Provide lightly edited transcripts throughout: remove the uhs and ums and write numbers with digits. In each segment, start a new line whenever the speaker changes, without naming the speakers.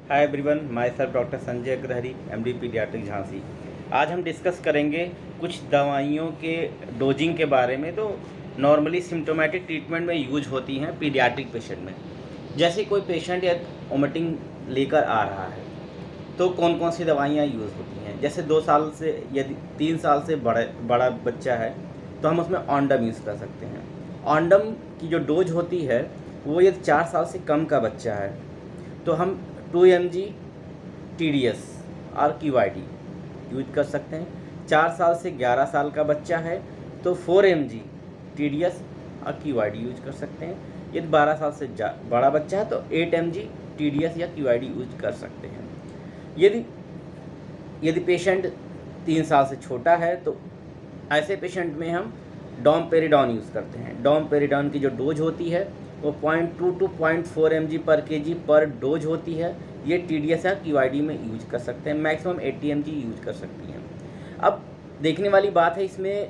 Hi everyone, my self doctor Sanjay Agrahari, MD paediatric Jhansi. आज हम discuss करेंगे कुछ दवाइयों के डोजिंग के बारे में जो नॉर्मली सिम्टोमेटिक ट्रीटमेंट में यूज होती हैं पीडियाट्रिक पेशेंट में। जैसे कोई पेशेंट या वोमिटिंग लेकर आ रहा है तो कौन कौन सी दवाइयाँ यूज़ होती हैं। जैसे 2 साल से यदि 3 साल से बड़ा बच्चा है तो हम उसमें ऑन्डम यूज़ कर सकते हैं। ऑन्डम की जो डोज होती है वो यदि 4 साल से कम का बच्चा है तो हम 2 mg TDS और QID यूज कर सकते हैं। 4 साल से 11 साल का बच्चा है तो 4 mg TDS और QID यूज कर सकते हैं। यदि 12 साल से बड़ा बच्चा है तो 8 mg TDS या QID यूज कर सकते हैं। यदि पेशेंट 3 साल से छोटा है तो ऐसे पेशेंट में हम डोमपेरिडॉन यूज़ करते हैं। डोमपेरिडॉन की जो डोज होती है वो 0.2 to 0.4 mg पर kg पर डोज होती है। ये TDS या QID में यूज कर सकते हैं। मैक्सिमम 80 mg यूज कर सकती हैं। अब देखने वाली बात है, इसमें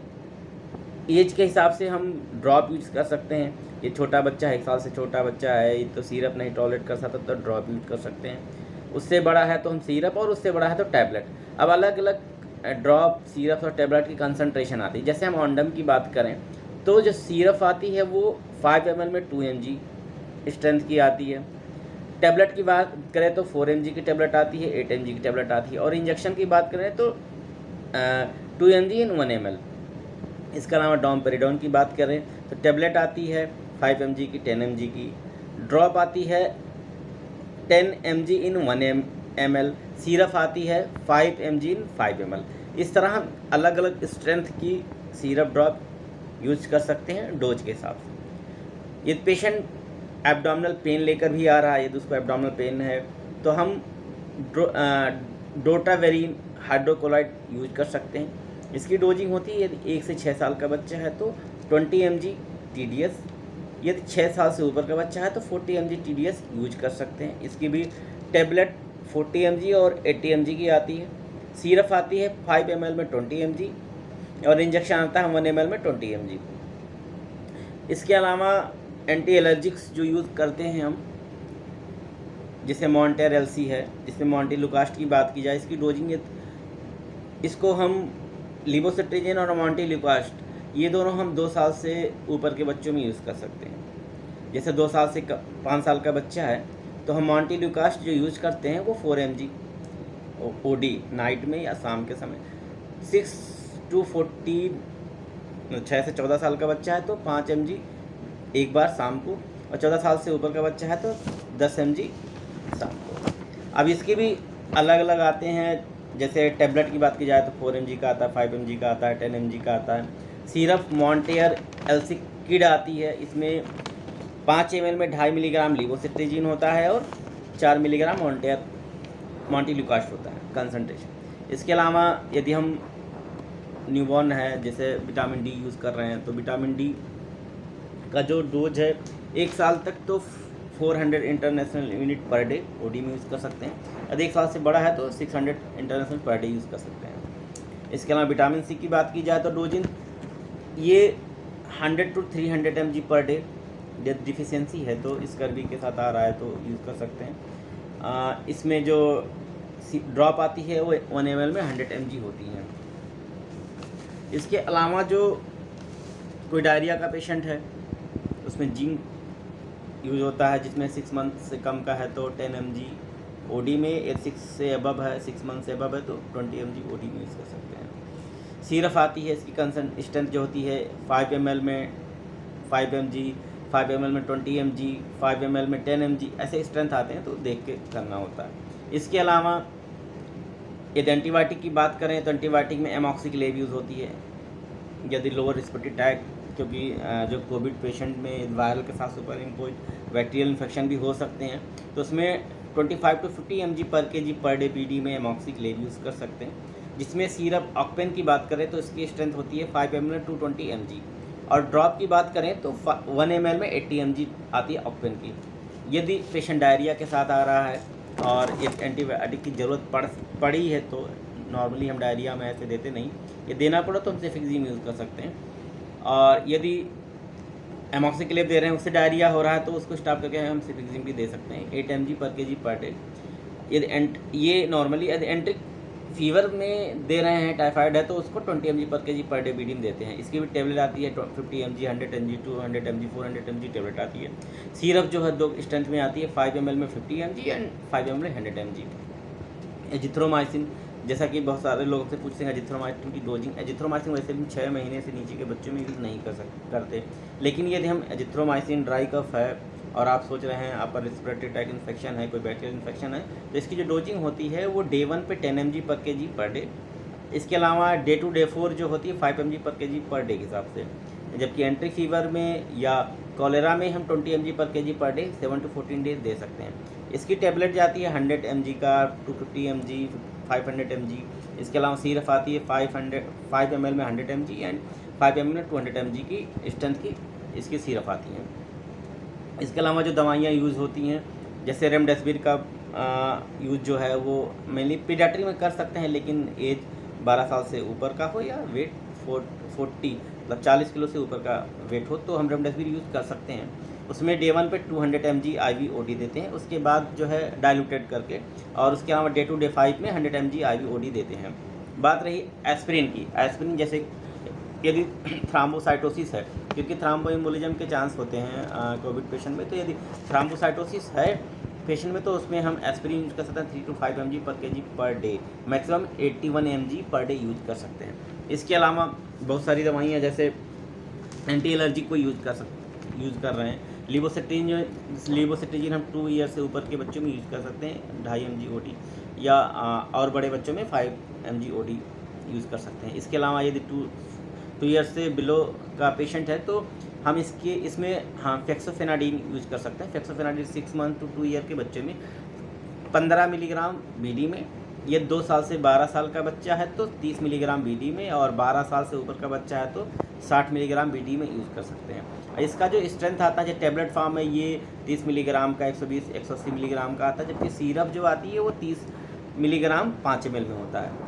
एज के हिसाब से हम ड्रॉप यूज कर सकते हैं। ये छोटा बच्चा है, 1 साल से छोटा बच्चा है, ये तो सिरप नहीं टॉलरेट कर सकता तो ड्रॉप यूज कर सकते हैं। उससे बड़ा है तो हम सिरप, और उससे बड़ा है तो टैबलेट। अब अलग अलग ड्रॉप, सिरप और टैबलेट की कंसनट्रेशन आती है। जैसे हम ऑन्डम की बात करें तो जो सिरप आती है वो 5 ml में 2 mg स्ट्रेंथ की आती है। टैबलेट की बात करें तो 4 mg की टैबलेट आती है, 8 mg की टैबलेट आती है। और इंजेक्शन की बात करें तो 2 mg इन 1 ml। इसके अलावा डोमपेरिडॉन की बात करें तो टैबलेट आती है 5 mg की, 10 mg की। ड्रॉप आती है 10 mg इन 1 ml। सिरप आती है 5 mg इन 5 ml। इस तरह हम अलग अलग स्ट्रेंथ की सिरप ड्रॉप यूज कर सकते हैं डोज के हिसाब से। यदि पेशेंट एब्डोमिनल पेन लेकर भी आ रहा है, यदि उसको एब्डोमिनल पेन है तो हम डोटावेरिन हाइड्रोक्लोराइड यूज कर सकते हैं। इसकी डोजिंग होती है, यदि 1 से 6 साल का बच्चा है तो 20 mg TDS, यदि 6 साल से ऊपर का बच्चा है तो 40 mg TDS यूज कर सकते हैं। इसकी भी टैबलेट 40 mg और 80 mg की आती है। सिरप आती है 5 ml में 20 mg, और इंजेक्शन आता है 1 ml में 20 mg। इसके अलावा एंटी एलर्जिक्स जो यूज़ करते हैं हम, जैसे मॉन्टेर LC है, जिसमें मॉन्टेलुकास्ट की बात की जाए, इसकी डोजिंग इसको हम लिवोसिट्रिजिन और मॉन्टेलुकास्ट ये दोनों हम 2 साल से ऊपर के बच्चों में यूज़ कर सकते हैं। जैसे 2 साल से 5 साल का बच्चा है तो हम मॉन्टेलुकास्ट जो यूज़ करते हैं वो 4 mg OD नाइट में या शाम के समय। 6 से 14 साल का बच्चा है तो 5 mg एक बार शाम को, और 14 साल से ऊपर का बच्चा है तो 10 mg शाम को। अब इसके भी अलग अलग आते हैं। जैसे टैबलेट की बात की जाए तो 4 mg का आता है, 5 mg का आता है, 10 mg का आता है। सिरप मॉन्टेयर LC किड आती है, इसमें 5 ml में 2.5 मिलीग्राम लिवोसिट्रिजिन होता है और 4 मिलीग्राम मॉन्टेलुकास्ट होता है कंसनट्रेशन। इसके अलावा यदि हम न्यूबॉर्न है, जैसे विटामिन D यूज़ कर रहे हैं तो विटामिन D का जो डोज है 1 साल तक तो 400 international unit per day OD में यूज़ कर सकते हैं। यदि 1 साल से बड़ा है तो 600 इंटरनेशनल पर डे यूज़ कर सकते हैं। इसके अलावा विटामिन C की बात की जाए तो डोजिंग ये 100 to 300 mg पर डे। यदि डिफिशियंसी है तो इस कर्वी के साथ आ रहा है तो यूज़ कर सकते हैं। इसमें जो ड्रॉप आती है वो 1 ml में 100 mg होती है। इसके अलावा जो कोई डायरिया का पेशेंट है उसमें जिंक यूज होता है, जिसमें 6 मंथ से कम का है तो 10 mg OD में, 6 से अबव है, 6 मंथ से अबव है तो 20 mg OD में यूज़ कर सकते हैं। सिरप आती है, इसकी कंसनट्रेशन जो होती है 5 ml में 5 mg, 5 ml में 20 mg, 5 ml में 10 mg, ऐसे स्ट्रेंथ आते हैं तो देख के करना होता है। इसके अलावा यदि एंटीबायोटिक की बात करें तो एंटीबायोटिक में एमॉक्सिक्लेव यूज़ होती है। यदि लोअर रिस्पिरेटरी ट्रैक्ट, क्योंकि जो कोविड पेशेंट में वायरल के साथ सुपर इम्पोज बैक्टीरियल इन्फेक्शन भी हो सकते हैं तो उसमें 25 to 50 mg पर kg पर डे PD में एमॉक्सिक्लेव यूज़ कर सकते हैं। जिसमें सिरप ऑक्पेन की बात करें तो इसकी स्ट्रेंथ होती है 5 ml to 20 mg, और ड्रॉप की बात करें तो 1 ml में 80 mg आती है ऑक्पेन की। यदि पेशेंट डायरिया के साथ आ रहा है और एक एंटीबायोटिक की ज़रूरत पड़ी है तो नॉर्मली हम डायरिया में ऐसे देते नहीं, ये देना पड़ा तो हम सेफिक्सिम यूज़ कर सकते हैं। और यदि एमॉक्सिक्लेव दे रहे हैं उससे डायरिया हो रहा है तो उसको स्टॉप करके हम सेफिक्सिम भी दे सकते हैं 8 mg पर kg पर डे। ये नॉर्मली यदि एंट्रिक फीवर में दे रहे हैं, टाइफाइड है, तो उसको 20 mg पर kg पर डे बीडीम देते हैं। इसकी भी टेबलेट आती है 50 mg, 100 mg, 200 mg, 400 mg tablet आती है। सिरप जो है 2 स्ट्रेंथ में आती है, 5 ml में 50 mg and 5 ml 100 mg। Azithromycin, जैसा कि बहुत सारे लोगों से पूछते हैं एजिथ्रोमाइसिन की डोजिंग। एजिथ्रोमाइसिन वैसे भी 6 महीने से नीचे के बच्चों में यूज़ नहीं करते, लेकिन यदि हम एजिथ्रोमाइसिन ड्राई कफ है और आप सोच रहे हैं आपका रेस्पिरेटरी ट्रैक इन्फेक्शन है, कोई बैक्टीरियल इन्फेक्शन है, तो इसकी जो डोजिंग होती है वो डे 1 पे 10 mg पर kg पर डे। इसके अलावा डे 2 डे 4 जो होती है 5 mg पर kg पर डे के हिसाब से। जबकि एंट्रिक फीवर में या कॉलेरा में हम 20 mg पर kg per day 7 to 14 days दे सकते हैं। इसकी टेबलेट जाती है 100 mg का, 250 mg, 500 mg। इसके अलावा सिरप आती है 5 ml में 100 mg एंड 5 ml में 200 mg की स्ट्रेंथ की इसकी सिरप आती हैं। इसके अलावा जो दवाइयाँ यूज़ होती हैं, जैसे रेमडेसिविर का यूज़ जो है वो मेनली पीडियाट्रिक में कर सकते हैं, लेकिन एज 12 साल से ऊपर का हो या वेट 40 मतलब 40 किलो से ऊपर का वेट हो, तो हम रेमडेसिविर यूज़ कर सकते हैं। उसमें डे 1 पे 200 mg IV OD देते हैं, उसके बाद जो है डाइल्यूटेड करके, और उसके अलावा डे 2 डे 5 में 100 mg IV OD देते हैं। बात रही एस्पिरिन की। एस्पिरिन जैसे यदि थ्राम्बोसाइटोसिस है, क्योंकि थ्राम्बोएम्बोलिज्म के चांस होते हैं कोविड पेशेंट में, तो यदि थ्राम्बोसाइटोसिस है पेशेंट में, तो उसमें हम एस्पिरिन यूज़ कर सकते हैं 3 to 5 mg पर kg per day, maximum 81 mg per day use कर सकते हैं। इसके अलावा बहुत सारी दवाइयाँ जैसे एंटी एलर्जिक को यूज़ कर रहे हैं। लिवोसिट्रिजिन हम 2 ईयर से ऊपर के बच्चों में यूज़ कर सकते हैं 2.5 mg OD, या और बड़े बच्चों में 5 mg OD यूज़ कर सकते हैं। इसके अलावा यदि 2 ईयर से बिलो का पेशेंट है तो हम इसमें फेक्सोफेनाडिन यूज़ कर सकते हैं। फेक्सोफेनाडिन 6 मंथ to 2 ईयर के बच्चे में 15 मिलीग्राम BD में, ये 2 साल से 12 साल का बच्चा है तो 30 मिलीग्राम BD में, और 12 साल से ऊपर का बच्चा है तो 60 मिलीग्राम BD में यूज़ कर सकते हैं। इसका जो स्ट्रेंथ आता है जो टैबलेट फॉर्म में, ये 30 मिलीग्राम का, 120 180 मिलीग्राम का आता है, जबकि सिरप जो आती है वो 30 मिलीग्राम 5 ml में होता है।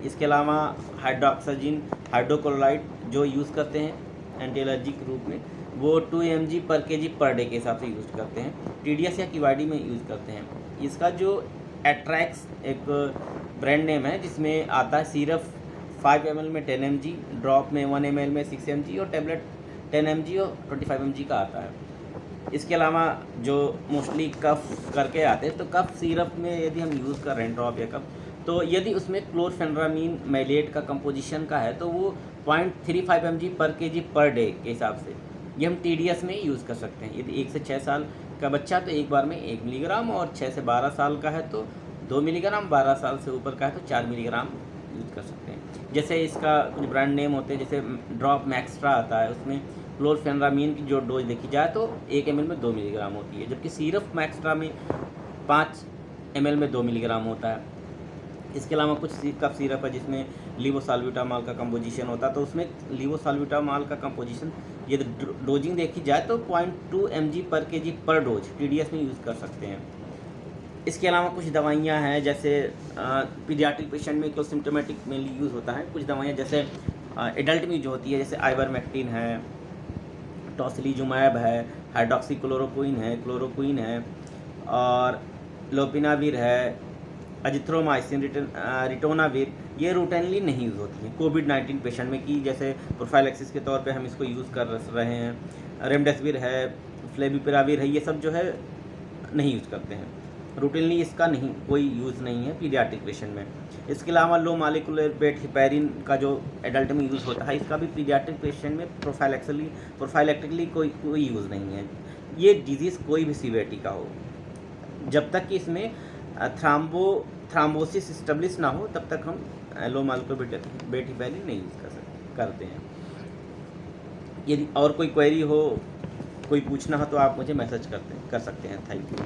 इसके अलावा हाइड्रोक्साजिन हाइड्रोक्लोराइड जो यूज़ करते हैं एंटी एलर्जी के रूप में, वो 2 mg पर kg पर डे के हिसाब से यूज़ करते हैं। TDS या QID में यूज़ करते हैं। इसका जो एट्रैक्स एक ब्रांड नेम है, जिसमें आता है सिरप 5 ml में 10 mg, ड्रॉप में 1 ml में 6 mg, और टैबलेट 10 mg और 25 mg का आता है। इसके अलावा जो मोस्टली कफ करके आते हैं, तो कफ सिरप में यदि हम यूज़ कर रहे हैं ड्रॉप या कफ, तो यदि उसमें क्लोरफेनरामीन मैलेट का कंपोजिशन का है तो वो 0.35 mg पर kg पर डे के हिसाब से ये हम TDS में यूज़ कर सकते हैं। यदि 1 से 6 साल का बच्चा तो एक बार में 1 मिलीग्राम, और 6 से 12 साल का है तो 2 मिलीग्राम, 12 साल से ऊपर का है तो 4 मिलीग्राम यूज़ कर सकते हैं। जैसे इसका कुछ ब्रांड नेम होते हैं, जैसे ड्रॉप मैक्स्ट्रा आता है, उसमें क्लोरफेनरामीन की जो डोज देखी जाए तो 1 ml में 2 मिलीग्राम होती है, जबकि सिरप मैक्स्ट्रा में 5 ml में 2 मिलीग्राम होता है। इसके अलावा कुछ कफ सिरप है जिसमें लीवोसाल्ब्यूटामॉल का कंपोजिशन होता है, तो उसमें लीवोसाल्ब्यूटामॉल का कंपोजिशन यदि डोजिंग देखी जाए तो 0.2 mg पर kg पर डोज TDS में यूज़ कर सकते हैं। इसके अलावा कुछ दवाइयाँ हैं, जैसे पीडियाट्रिक पेशेंट में सिम्टोमेटिक मेनली यूज़ होता है। कुछ दवाइयाँ जैसे एडल्ट में जो होती है, जैसे आइवरमेक्टिन है, टोसिलीजुमैब है, क्लोरोक्विन है, और लोपिनाविर है, अजिथ्रोमाइसिन, रिटोनाविर, ये रूटीनली नहीं यूज़ होती है कोविड-19 पेशेंट में, कि जैसे प्रोफाइलैक्सिस के तौर पे हम इसको यूज़ कर रहे हैं। रेमडेसिविर है, फ्लेविपिराविर है, ये सब जो है नहीं यूज़ करते हैं रूटीनली, इसका नहीं कोई यूज़ नहीं है पीडियाट्रिक पेशेंट में। इसके अलावा लो मॉलिक्यूलर वेट हिपैरिन का जो एडल्ट में यूज़ होता है, इसका भी पीडियाट्रिक पेशेंट में प्रोफाइलैक्टिकली कोई यूज़ नहीं है। ये डिजीज़ कोई भी सीवियरिटी का हो, जब तक कि इसमें थ्राम्बोसिस इस्टेब्लिश ना हो, तब तक हम लो मॉलिक्यूलर वेट हिपैरिन नहीं यूज़ करते हैं। यदि और कोई क्वेरी हो, कोई पूछना हो, तो आप मुझे मैसेज कर सकते हैं। Thank you.